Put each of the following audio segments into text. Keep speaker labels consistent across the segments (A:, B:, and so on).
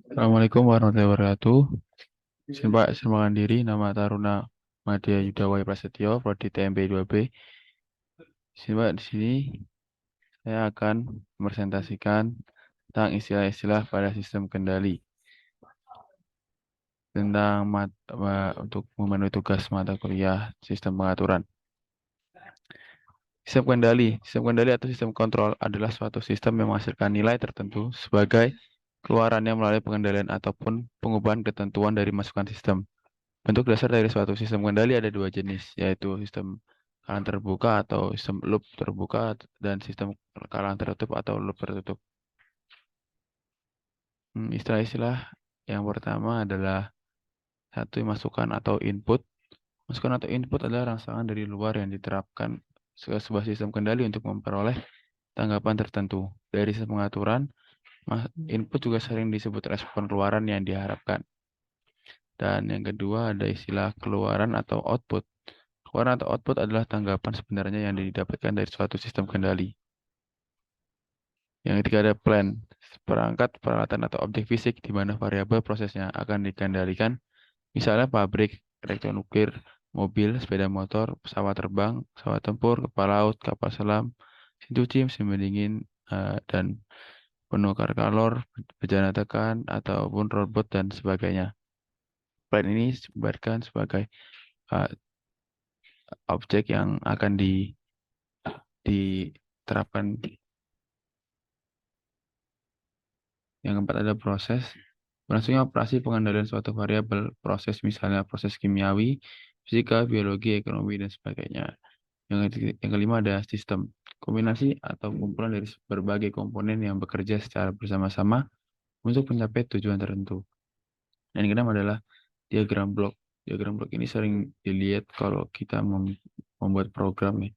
A: Assalamualaikum warahmatullahi wabarakatuh. Izin Pak, saya perkenalkan diri, nama Taruna Madya Yuda Wahyu Prasetyo, Prodi TMP 2B. Izin Pak, di sini saya akan mempresentasikan tentang istilah-istilah pada sistem kendali, tentang untuk memenuhi tugas mata kuliah sistem pengaturan. Sistem kendali atau sistem kontrol adalah suatu sistem yang menghasilkan nilai tertentu sebagai keluarannya melalui pengendalian ataupun pengubahan ketentuan dari masukan sistem. Bentuk dasar dari suatu sistem kendali ada dua jenis, yaitu sistem kalang terbuka atau sistem loop terbuka dan sistem kalang tertutup atau loop tertutup. Istilah-istilah yang pertama adalah satu masukan atau input. Masukan atau input adalah rangsangan dari luar yang diterapkan ke sebuah sistem kendali untuk memperoleh tanggapan tertentu. Dari sistem pengaturan, input juga sering disebut respon keluaran yang diharapkan. Dan yang kedua ada istilah keluaran atau output. Keluaran atau output adalah tanggapan sebenarnya yang didapatkan dari suatu sistem kendali. Yang ketiga ada plan, perangkat, peralatan atau objek fisik di mana variabel prosesnya akan dikendalikan, misalnya pabrik, reaktor nuklir, mobil, sepeda motor, pesawat terbang, pesawat tempur, kapal laut, kapal selam, mesin cuci, mesin pendingin, dan penukar kalor, bejana tekan, ataupun robot dan sebagainya. Plan ini disebarkan sebagai uh, objek yang akan diterapkan. Yang keempat ada proses. Berlangsungnya operasi pengendalian suatu variabel proses, misalnya proses kimiawi, fisika, biologi, ekonomi, dan sebagainya. Yang kelima ada sistem. Kombinasi atau kumpulan dari berbagai komponen yang bekerja secara bersama-sama untuk mencapai tujuan tertentu. Dan yang keenam adalah diagram blok. Diagram blok ini sering dilihat kalau kita membuat program ya.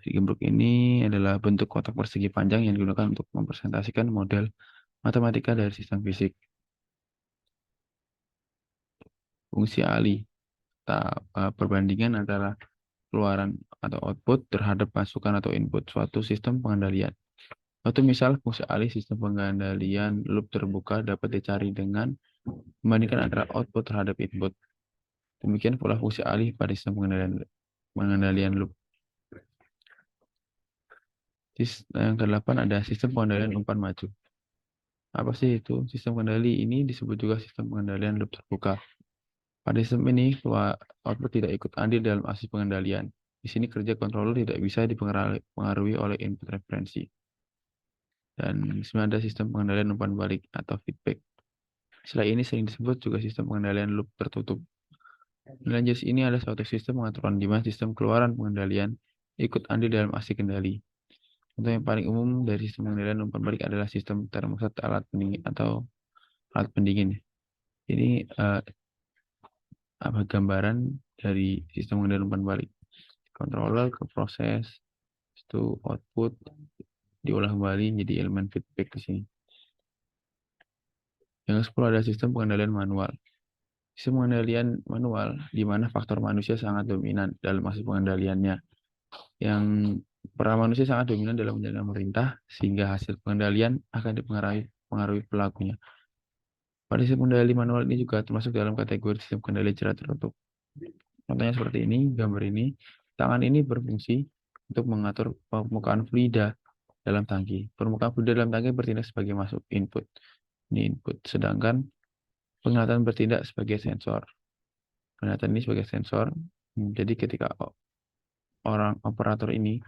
A: Diagram blok ini adalah bentuk kotak persegi panjang yang digunakan untuk mempresentasikan model matematika dari sistem fisik. Fungsi alih perbandingan antara keluaran atau output terhadap masukan atau input suatu sistem pengendalian. Suatu misal fungsi alih sistem pengendalian loop terbuka dapat dicari dengan membandingkan antara output terhadap input. Demikian pula fungsi alih pada sistem pengendalian loop. Yang ke-8 ada sistem pengendalian umpan maju. Apa sih itu? Sistem kendali ini disebut juga sistem pengendalian loop terbuka. Pada sistem ini, output tidak ikut andil dalam aksi pengendalian. Di sini kerja controller tidak bisa dipengaruhi oleh input referensi. Dan sebenarnya ada sistem pengendalian umpan balik atau feedback. Istilah ini sering disebut juga sistem pengendalian loop tertutup. Dalam jenis ini ada suatu sistem pengaturan di mana sistem keluaran pengendalian ikut andil dalam aksi kendali. Contoh yang paling umum dari sistem pengendalian umpan balik adalah sistem termostat alat pendingin atau alat pendingin. Ini apa gambaran dari sistem pengendalian umpan balik. Controller ke proses, itu output diolah kembali jadi elemen feedback di sini. Yang ke-10 ada sistem pengendalian manual. Sistem pengendalian manual di mana faktor manusia sangat dominan dalam aksi pengendaliannya. Yang peran manusia sangat dominan dalam menjalankan perintah sehingga hasil pengendalian akan dipengaruhi pelakunya. Pada sistem kendali manual ini juga termasuk dalam kategori sistem kendali jarak tertutup. Contohnya seperti ini, gambar ini. Tangan ini berfungsi untuk mengatur permukaan fluida dalam tangki. Permukaan fluida dalam tangki bertindak sebagai masuk input. Ini input. Sedangkan penglihatan bertindak sebagai sensor. Penglihatan ini sebagai sensor. Jadi ketika orang operator ini,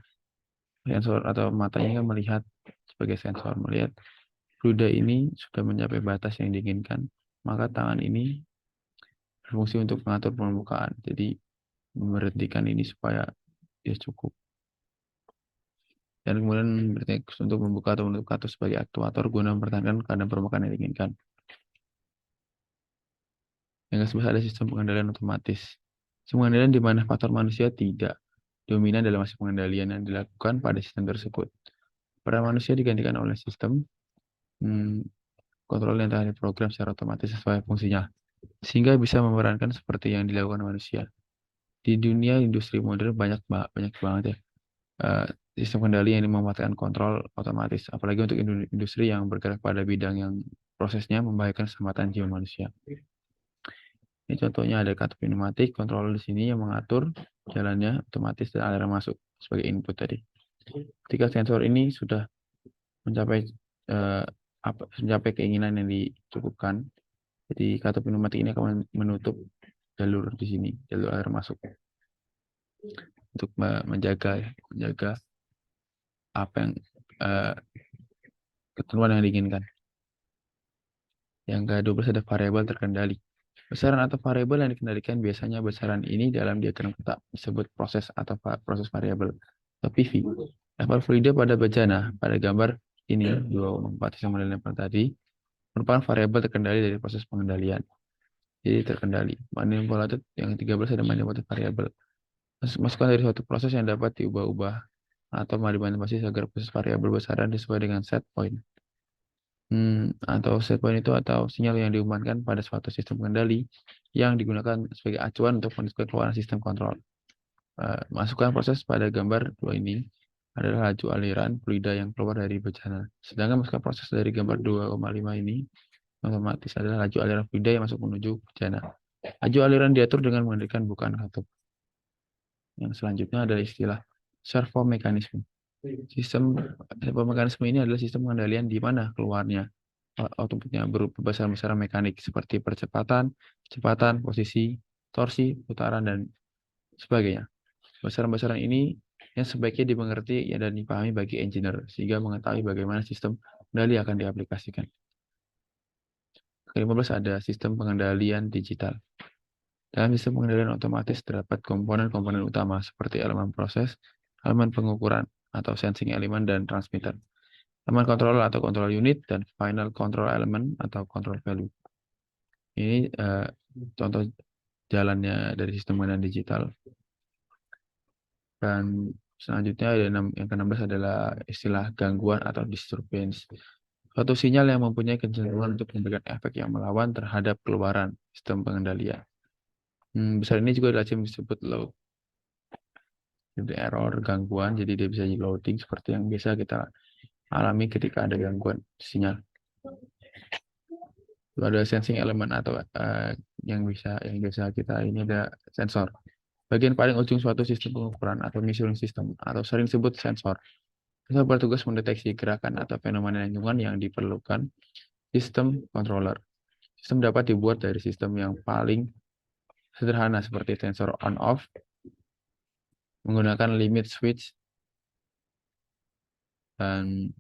A: sensor atau matanya kan melihat sebagai sensor, melihat fluida ini sudah mencapai batas yang diinginkan, maka tangan ini berfungsi untuk mengatur permukaan. Jadi memberhentikan ini supaya dia cukup. Dan kemudian bertindak untuk membuka atau menutup kartu sebagai aktuator guna mempertahankan keadaan permukaan yang diinginkan. Yang ke-11 ada sistem pengendalian otomatis. Sistem pengendalian di mana faktor manusia tidak dominan dalam hasil pengendalian yang dilakukan pada sistem tersebut. Peran manusia digantikan oleh sistem kontrol yang telah diprogram secara otomatis sesuai fungsinya, sehingga bisa memerankan seperti yang dilakukan manusia. Di dunia industri modern banyak banget ya sistem kendali yang memanfaatkan kontrol otomatis, apalagi untuk industri yang bergerak pada bidang yang prosesnya membahayakan keselamatan jiwa manusia. Ini contohnya ada katup pneumatik, controller di sini yang mengatur jalannya otomatis dan aliran masuk sebagai input tadi. Ketika sensor ini sudah mencapai mencapai keinginan yang dicukupkan, jadi katup pneumatik ini akan menutup jalur di sini, jalur air masuk untuk menjaga apa yang ketentuan yang diinginkan. Yang ke-12 ada variabel terkendali. Besaran atau variabel yang dikendalikan biasanya besaran ini dalam diagram kotak disebut proses atau proses variabel atau PV. Level fluida pada bejana pada gambar ini 2,4 sama dengan tadi merupakan variabel terkendali dari proses pengendalian. Jadi terkendali. Manipulatif yang ke-13 ada manipulatif variabel. Masukan dari suatu proses yang dapat diubah-ubah atau dimanipulasi agar proses variabel besaran sesuai dengan set point. Atau set point itu atau sinyal yang diumumkan pada suatu sistem kendali yang digunakan sebagai acuan untuk menentukan keluaran sistem kontrol. Masukan proses pada gambar 2 ini adalah laju aliran fluida yang keluar dari bejana. Sedangkan masukan proses dari gambar 2,5 ini otomatis adalah laju aliran fluida yang masuk menuju bejana. Laju aliran diatur dengan menggunakan bukaan katup. Yang selanjutnya adalah istilah servo mekanisme. Sistem servo mekanisme ini adalah sistem pengendalian di mana keluarnya outputnya berupa besaran-besaran mekanik seperti percepatan, kecepatan, posisi, torsi, putaran, dan sebagainya. Besaran-besaran ini yang sebaiknya dimengerti dan dipahami bagi engineer sehingga mengetahui bagaimana sistem kendali akan diaplikasikan. Ke-15 ada sistem pengendalian digital. Dalam sistem pengendalian otomatis terdapat komponen-komponen utama seperti elemen proses, elemen pengukuran atau sensing elemen dan transmitter, elemen controller atau control unit, dan final control element atau control value. Ini contoh jalannya dari sistem pengendalian digital. Dan selanjutnya ada yang ke-16 adalah istilah gangguan atau disturbance. Suatu sinyal yang mempunyai kecenderungan untuk memberikan efek yang melawan terhadap keluaran sistem pengendalian. Besar ini juga lazim disebut load. Jadi error, gangguan, jadi dia bisa loading seperti yang biasa kita alami ketika ada gangguan sinyal. Ada sensing elemen atau yang biasa kita ini ada sensor. Bagian paling ujung suatu sistem pengukuran atau measuring system atau sering disebut sensor. Sensor bertugas mendeteksi gerakan atau fenomena lingkungan yang diperlukan sistem controller. Sistem dapat dibuat dari sistem yang paling sederhana seperti sensor on-off, menggunakan limit switch, dan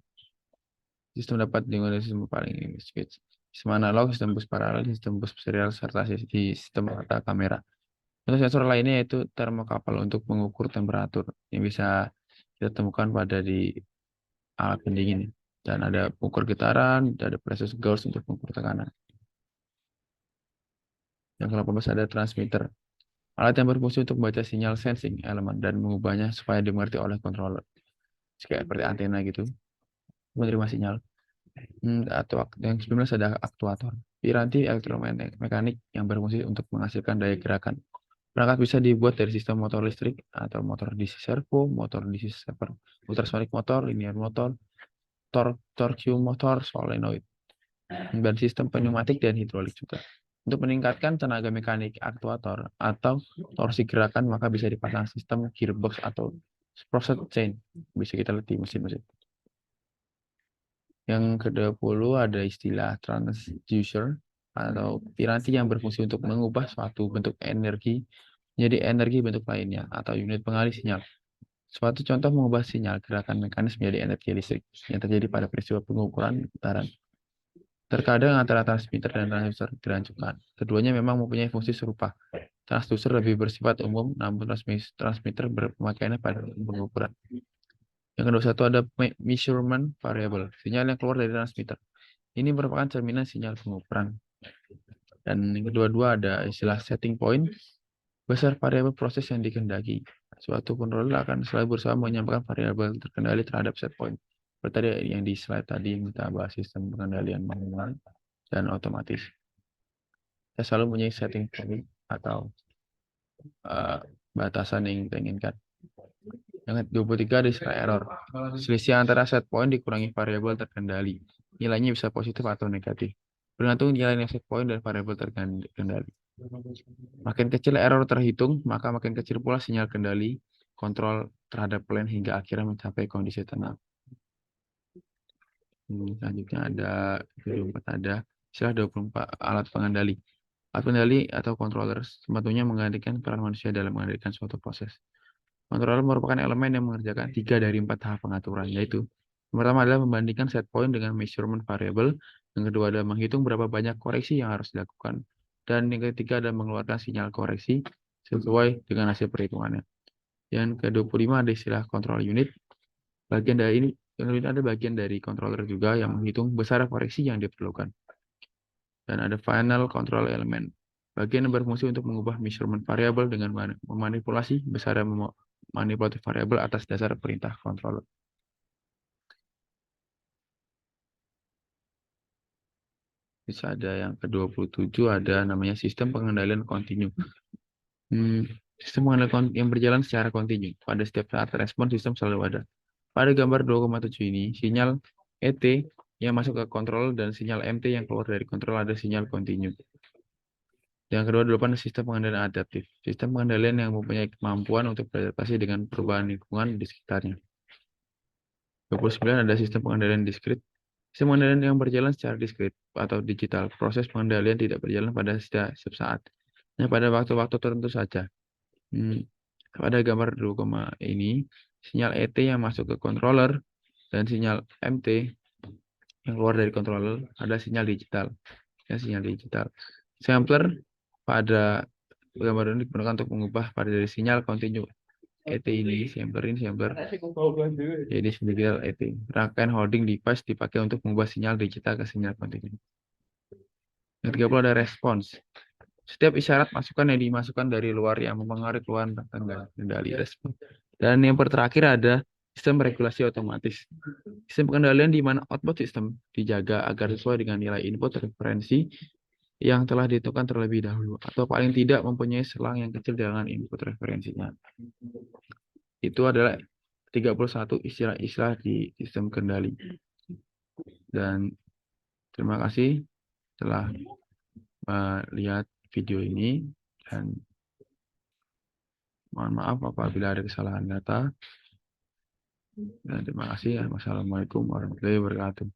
A: sistem dapat digunakan sistem paling limit switch. Sistem analog, sistem bus paralel, sistem bus serial, serta sistem rata kamera. Untuk sensor lainnya yaitu termokapel untuk mengukur temperatur yang bisa kita temukan pada di alat pendingin. Dan ada pengukur getaran, ada proses Gauss untuk mengukur tekanan. Yang ke-18 ada transmitter. Alat yang berfungsi untuk membaca sinyal sensing elemen dan mengubahnya supaya dimengerti oleh controller. Seperti antena gitu, menerima sinyal. Atau yang ke-19 ada aktuator. Piranti elektromekanik yang berfungsi untuk menghasilkan daya gerakan. Perangkat bisa dibuat dari sistem motor listrik atau motor DC servo, motor DC stepper, ultrasonic motor, linear motor, torque motor, solenoid, dan sistem pneumatik dan hidrolik juga. Untuk meningkatkan tenaga mekanik aktuator atau torsi gerakan, maka bisa dipasang sistem gearbox atau sprocket chain. Bisa kita lihat di mesin-mesin. Yang ke-20 ada istilah transducer atau piranti yang berfungsi untuk mengubah suatu bentuk energi menjadi energi bentuk lainnya atau unit pengalih sinyal. Suatu contoh mengubah sinyal gerakan mekanis menjadi energi listrik yang terjadi pada peristiwa pengukuran getaran. Terkadang antara transmitter dan transducer dirancungkan. Keduanya memang mempunyai fungsi serupa. Transducer lebih bersifat umum, namun transmitter berpemakaiannya pada pengukuran. Yang ke-21 ada measurement variable, sinyal yang keluar dari transmitter. Ini merupakan cerminan sinyal pengukuran. Dan yang kedua ada istilah setting point, besar variabel proses yang dikehendaki. Suatu controller akan selalu berusaha menyampaikan variabel terkendali terhadap set point. Seperti tadi yang di slide tadi yang kita bahas sistem pengendalian manual dan otomatis. Kita selalu punya setting point atau batasan yang kita inginkan. Yang ke-23 ada istilah error. Selisih antara set point dikurangi variabel terkendali. Nilainya bisa positif atau negatif. Bergantung nilai set point dan variabel terkendali. Makin kecil error terhitung, maka makin kecil pula sinyal kendali kontrol terhadap plan hingga akhirnya mencapai kondisi tenang. Selanjutnya ada video 4 ada istilah 24 alat pengendali. Alat pengendali atau controller sebetulnya menggantikan peran manusia dalam mengendalikan suatu proses. Controller merupakan elemen yang mengerjakan 3 dari 4 tahap pengaturan, yaitu yang pertama adalah membandingkan set point dengan measurement variable, yang kedua adalah menghitung berapa banyak koreksi yang harus dilakukan, dan yang ketiga adalah mengeluarkan sinyal koreksi sesuai dengan hasil perhitungannya. Yang ke-25 ada istilah control unit. Bagian dari ini ada bagian dari controller juga yang menghitung besar koreksi yang diperlukan. Dan ada final control element. Bagian yang berfungsi untuk mengubah measurement variable dengan memanipulasi besar manipulatif variabel atas dasar perintah controller. Bisa ada yang ke-27 ada namanya sistem pengendalian kontinu. Sistem pengendalian yang berjalan secara kontinu. Pada setiap saat respon sistem selalu ada. Pada gambar 2,7 ini, sinyal ET yang masuk ke kontrol dan sinyal MT yang keluar dari kontrol ada sinyal kontinu. Yang kedua, delapan sistem pengendalian adaptif. Sistem pengendalian yang mempunyai kemampuan untuk beradaptasi dengan perubahan lingkungan di sekitarnya. 29 ada sistem pengendalian diskrit. Sistem pengendalian yang berjalan secara diskrit atau digital. Proses pengendalian tidak berjalan pada setiap saat. Hanya pada waktu-waktu tertentu saja. Pada gambar 2, ini, sinyal ET yang masuk ke controller dan sinyal MT yang keluar dari controller ada sinyal digital. Ya, sinyal digital. Sampler pada gambar ini digunakan untuk mengubah pada dari sinyal kontinu ET ini, sampler, jadi digital ET. Rangkaian holding device dipakai untuk mengubah sinyal digital ke sinyal kontinu. Yang 30 ada respons. Setiap isyarat masukan yang dimasukkan dari luar yang mempengaruhi keluar kendali respon. Dan yang terakhir ada sistem regulasi otomatis. Sistem pengendalian di mana output sistem dijaga agar sesuai dengan nilai input referensi yang telah ditentukan terlebih dahulu, atau paling tidak mempunyai selang yang kecil dengan input referensinya. Itu adalah 31 istilah-istilah di sistem kendali. Dan terima kasih telah melihat video ini, dan mohon maaf apabila ada kesalahan kata. Dan terima kasih. Wassalamualaikum warahmatullahi wabarakatuh.